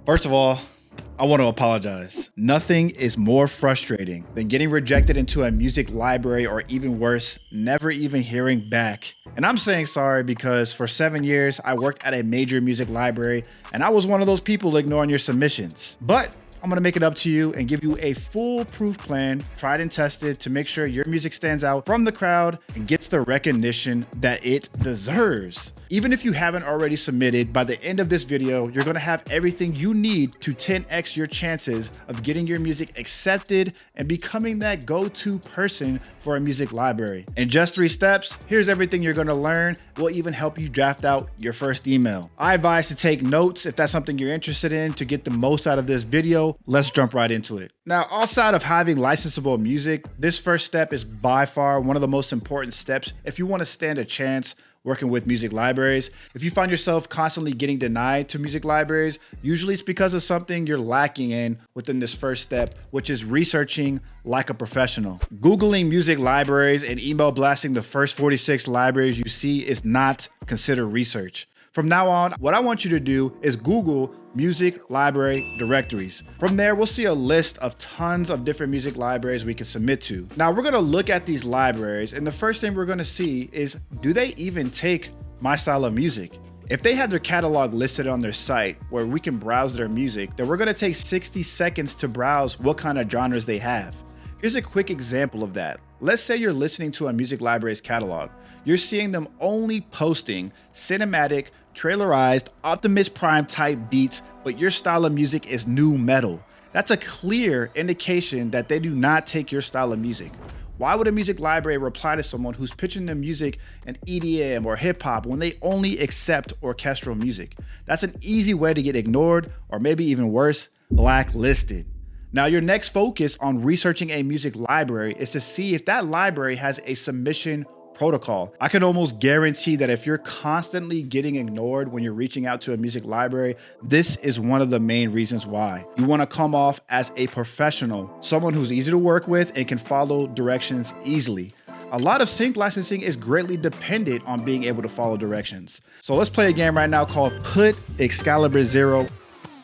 First of all, I want to apologize. Nothing is more frustrating than getting rejected into a music library, or even worse, never even hearing back. And I'm saying sorry because for 7 years, I worked at a major music library and I was one of those people ignoring your submissions. But I'm gonna make it up to you and give you a foolproof plan, tried and tested, to make sure your music stands out from the crowd and gets the recognition that it deserves. Even if you haven't already submitted, by the end of this video, you're gonna have everything you need to 10x your chances of getting your music accepted and becoming that go-to person for a music library. In just 3 steps, here's everything you're gonna learn. We'll even help you draft out your first email. I advise to take notes if that's something you're interested in to get the most out of this video. Let's jump right into it. Now, outside of having licensable music, this first step is by far one of the most important steps if you want to stand a chance working with music libraries. If you find yourself constantly getting denied to music libraries, usually it's because of something you're lacking in within this first step, which is researching like a professional. Googling music libraries and email blasting the first 46 libraries you see is not considered research. From now on, what I want you to do is Google music library directories. From there, we'll see a list of tons of different music libraries we can submit to. Now, we're gonna look at these libraries, and the first thing we're gonna see is, do they even take my style of music? If they have their catalog listed on their site where we can browse their music, then we're gonna take 60 seconds to browse what kind of genres they have. Here's a quick example of that. Let's say you're listening to a music library's catalog. You're seeing them only posting cinematic, trailerized, Optimus Prime type beats, but your style of music is nu metal. That's a clear indication that they do not take your style of music. Why would a music library reply to someone who's pitching their music in EDM or hip hop when they only accept orchestral music? That's an easy way to get ignored, or maybe even worse, blacklisted. Now, your next focus on researching a music library is to see if that library has a submission protocol. I can almost guarantee that if you're constantly getting ignored when you're reaching out to a music library, this is one of the main reasons why. You want to come off as a professional, someone who's easy to work with and can follow directions easily. A lot of sync licensing is greatly dependent on being able to follow directions. So let's play a game right now called Put XcaliberZero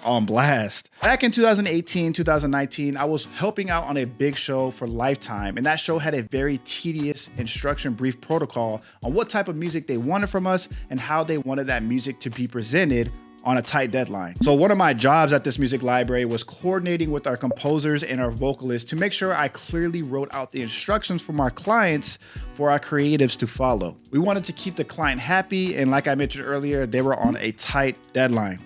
on blast. Back in 2018, 2019, I was helping out on a big show for Lifetime, and that show had a very tedious instruction brief protocol on what type of music they wanted from us and how they wanted that music to be presented on a tight deadline. So one of my jobs at this music library was coordinating with our composers and our vocalists to make sure I clearly wrote out the instructions from our clients for our creatives to follow. We wanted to keep the client happy, and like I mentioned earlier, they were on a tight deadline.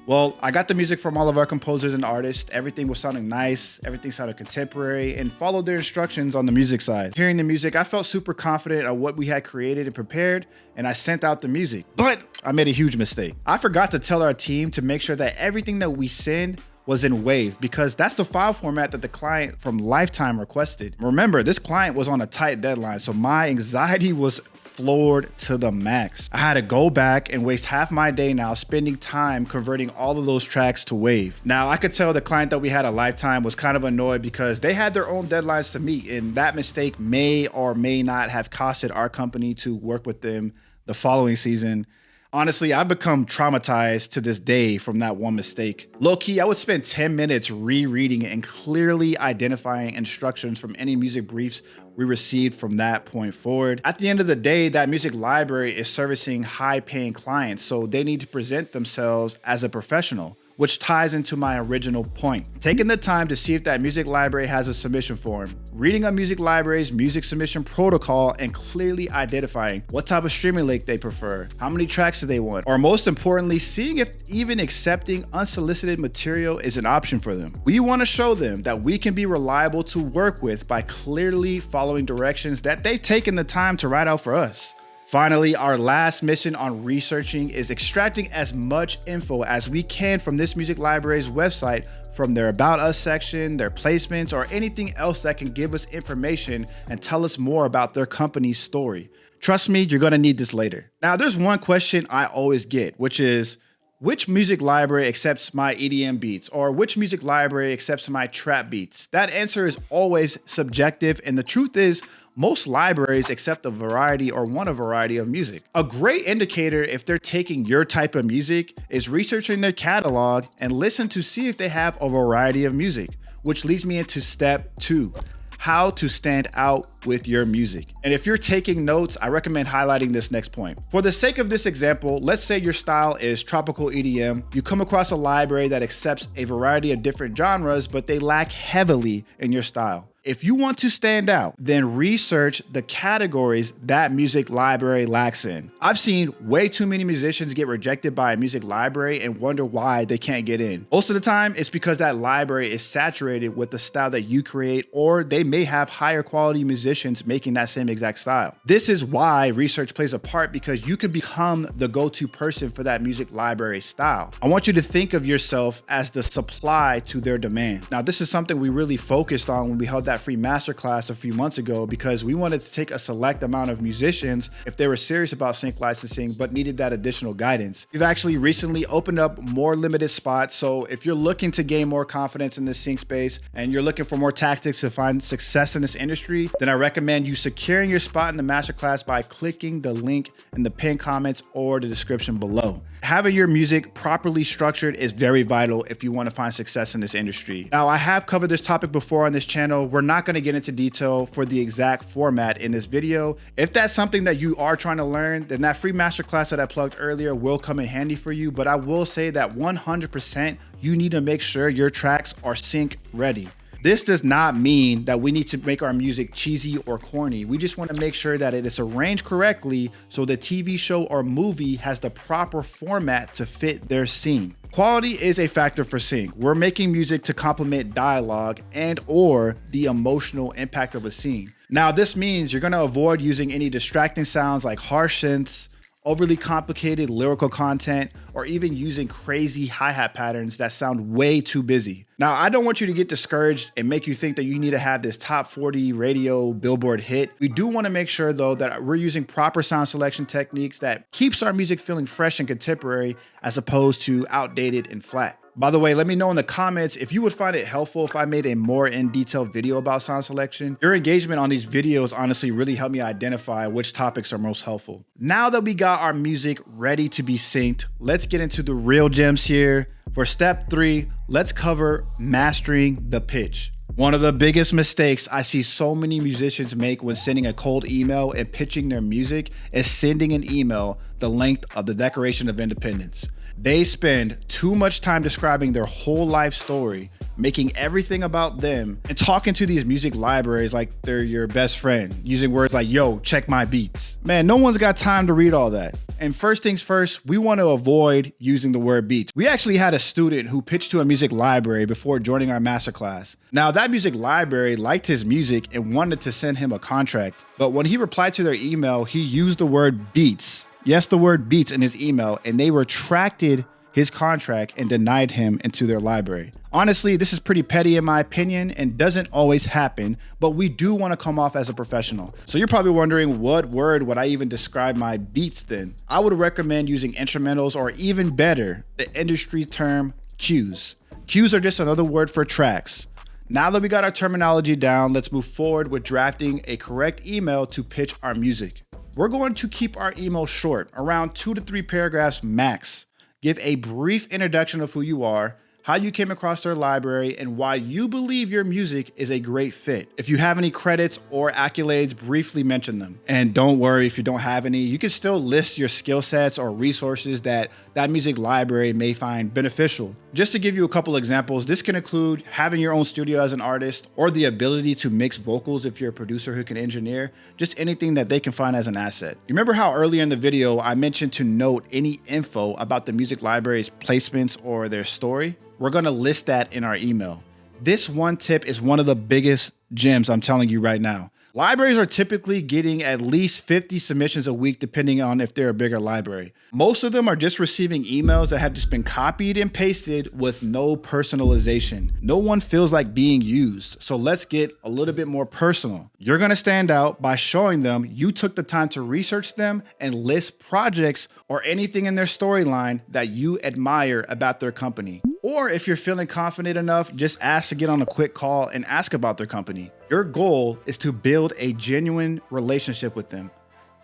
Well, I got the music from all of our composers and artists. Everything was sounding nice, everything sounded contemporary, and followed their instructions on the music side. Hearing the music, I felt super confident of what we had created and prepared, and I sent out the music. But I made a huge mistake. I forgot to tell our team to make sure that everything that we send was in WAV, because that's the file format that the client from Lifetime requested. Remember, this client was on a tight deadline, so my anxiety was floored to the max. I had to go back and waste half my day now spending time converting all of those tracks to WAV. Now, I could tell the client that we had at Lifetime was kind of annoyed because they had their own deadlines to meet, and that mistake may or may not have costed our company to work with them the following season. Honestly, I've become traumatized to this day from that one mistake. Low key, I would spend 10 minutes rereading and clearly identifying instructions from any music briefs we received from that point forward. At the end of the day, that music library is servicing high-paying clients, so they need to present themselves as a professional, which ties into my original point. Taking the time to see if that music library has a submission form, reading a music library's music submission protocol, and clearly identifying what type of streaming link they prefer, how many tracks do they want, or most importantly, seeing if even accepting unsolicited material is an option for them. We want to show them that we can be reliable to work with by clearly following directions that they've taken the time to write out for us. Finally, our last mission on researching is extracting as much info as we can from this music library's website, from their About Us section, their placements, or anything else that can give us information and tell us more about their company's story. Trust me, you're gonna need this later. Now, there's one question I always get, which is, which music library accepts my EDM beats, or which music library accepts my trap beats? That answer is always subjective, and the truth is, most libraries accept a variety or want a variety of music. A great indicator if they're taking your type of music is researching their catalog and listen to see if they have a variety of music, which leads me into step 2. How to stand out with your music. And if you're taking notes, I recommend highlighting this next point. For the sake of this example, let's say your style is tropical EDM. You come across a library that accepts a variety of different genres, but they lack heavily in your style. If you want to stand out, then research the categories that music library lacks in. I've seen way too many musicians get rejected by a music library and wonder why they can't get in. Most of the time, it's because that library is saturated with the style that you create, or they may have higher quality musicians making that same exact style. This is why research plays a part, because you can become the go-to person for that music library style. I want you to think of yourself as the supply to their demand. Now, this is something we really focused on when we held that free masterclass a few months ago, because we wanted to take a select amount of musicians if they were serious about sync licensing but needed that additional guidance. We've actually recently opened up more limited spots, so if you're looking to gain more confidence in this sync space and you're looking for more tactics to find success in this industry, then I recommend you securing your spot in the masterclass by clicking the link in the pinned comments or the description below. Having your music properly structured is very vital if you want to find success in this industry. Now, I have covered this topic before on this channel. We're not going to get into detail for the exact format in this video. If that's something that you are trying to learn, then that free masterclass that I plugged earlier will come in handy for you. But I will say that 100% you need to make sure your tracks are sync ready. This does not mean that we need to make our music cheesy or corny. We just want to make sure that it is arranged correctly so the TV show or movie has the proper format to fit their scene. Quality is a factor for sync. We're making music to complement dialogue and or the emotional impact of a scene. Now, this means you're going to avoid using any distracting sounds like harsh synths, overly complicated lyrical content, or even using crazy hi-hat patterns that sound way too busy. Now, I don't want you to get discouraged and make you think that you need to have this top 40 radio Billboard hit. We do want to make sure though that we're using proper sound selection techniques that keeps our music feeling fresh and contemporary as opposed to outdated and flat. By the way, let me know in the comments if you would find it helpful if I made a more in-detail video about sound selection. Your engagement on these videos honestly really helped me identify which topics are most helpful. Now that we got our music ready to be synced, let's get into the real gems here. For step 3, let's cover mastering the pitch. One of the biggest mistakes I see so many musicians make when sending a cold email and pitching their music is sending an email the length of the Declaration of Independence. They spend too much time describing their whole life story, making everything about them, and talking to these music libraries like they're your best friend, using words like, yo, check my beats. Man, no one's got time to read all that. And first things first, we want to avoid using the word beats. We actually had a student who pitched to a music library before joining our masterclass. Now, that music library liked his music and wanted to send him a contract. But when he replied to their email, he used the word beats. Yes, the word beats in his email, and they retracted his contract and denied him into their library. Honestly, this is pretty petty in my opinion and doesn't always happen, but we do want to come off as a professional. So you're probably wondering, what word would I even describe my beats then? I would recommend using instrumentals, or even better, the industry term cues. Cues are just another word for tracks. Now that we got our terminology down, let's move forward with drafting a correct email to pitch our music. We're going to keep our email short, around 2 to 3 paragraphs max. Give a brief introduction of who you are, how you came across their library, and why you believe your music is a great fit. If you have any credits or accolades, briefly mention them. And don't worry if you don't have any, you can still list your skill sets or resources that music library may find beneficial. Just to give you a couple examples, this can include having your own studio as an artist, or the ability to mix vocals if you're a producer who can engineer, just anything that they can find as an asset. You remember how earlier in the video I mentioned to note any info about the music library's placements or their story? We're going to list that in our email. This one tip is one of the biggest gems I'm telling you right now. Libraries are typically getting at least 50 submissions a week, depending on if they're a bigger library. Most of them are just receiving emails that have just been copied and pasted with no personalization. No one feels like being used. So let's get a little bit more personal. You're gonna stand out by showing them you took the time to research them and list projects or anything in their storyline that you admire about their company. Or if you're feeling confident enough, just ask to get on a quick call and ask about their company. Your goal is to build a genuine relationship with them.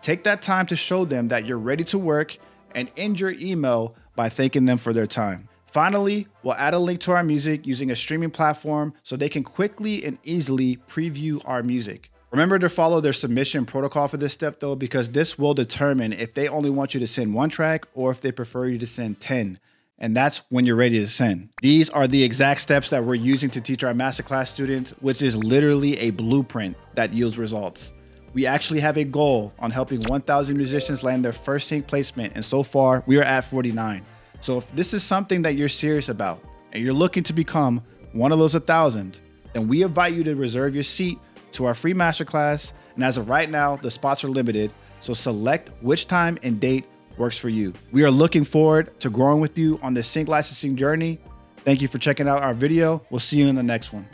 Take that time to show them that you're ready to work and end your email by thanking them for their time. Finally, we'll add a link to our music using a streaming platform so they can quickly and easily preview our music. Remember to follow their submission protocol for this step though, because this will determine if they only want you to send one track or if they prefer you to send 10. And that's when you're ready to send. These are the exact steps that we're using to teach our masterclass students, which is literally a blueprint that yields results. We actually have a goal on helping 1,000 musicians land their first sync placement, and so far we are at 49. So if this is something that you're serious about and you're looking to become one of those 1,000, then we invite you to reserve your seat to our free masterclass. And as of right now, the spots are limited. So select which time and date works for you. We are looking forward to growing with you on this sync licensing journey. Thank you for checking out our video. We'll see you in the next one.